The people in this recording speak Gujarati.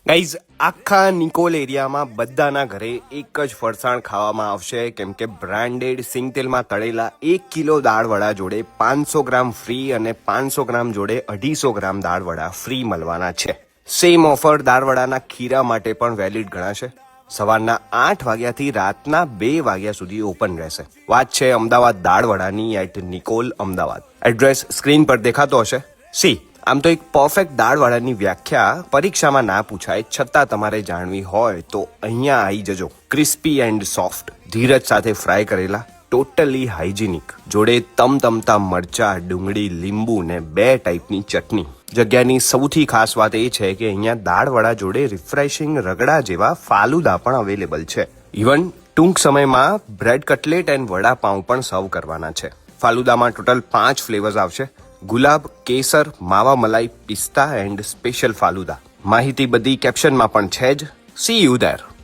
ગાઈઝ, આખા નિકોલ એરિયામાં બધાના ઘરે એક જ ફરસાણ ખાવામાં આવશે, કેમ કે બ્રાન્ડેડ સિંગતેલમાં તળેલા 1 કિલો દાળવડા જોડે 500 ગ્રામ ફ્રી અને 500 ગ્રામ જોડે 250 ગ્રામ દાળવડા ફ્રી મળવાના છે. સેમ ઓફર દાળવડાના ખીરા માટે પણ વેલિડ ગણાશે. સવારના 8 વાગ્યાથી રાતના 2 વાગ્યા સુધી ઓપન રહેશે. વાત છે અમદાવાદ દાળવડાની at Nikol, Ahmedabad. Address screen પર દેખાતો હશે. આમ તો એક પરફેક્ટ દાળવડાની વ્યાખ્યા પરીક્ષામાં ના પૂછાય, છતાં તમારે જાણવી હોય તો અહીંયા આવી જજો. ક્રિસ્પી એન્ડ સોફ્ટ, ધીરજ સાથે ફ્રાય કરેલા, ટોટલી હાઇજીનિક, જોડે તમતમતા મરચા, ડુંગળી, લીંબુ ને 2 ટાઈપની ચટણી. જગ્યાની સૌથી ખાસ વાત એ છે કે અહીંયા દાળવડા જોડે રિફ્રેશિંગ રગડા જેવા ફાલુદા પણ અવેલેબલ છે. ઇવન ટૂંક સમયમાં બ્રેડ કટલેટ એન્ડ વડાપાઉં પણ સર્વ કરવાના છે. ફાલુદામાં ટોટલ 5 ફ્લેવર્સ આવશે: ગુલાબ, કેસર, માવા મલાઈ, પિસ્તા એન્ડ સ્પેશિયલ ફાલુદા. માહિતી બધી કેપ્શનમાં પણ છે જ. C you there.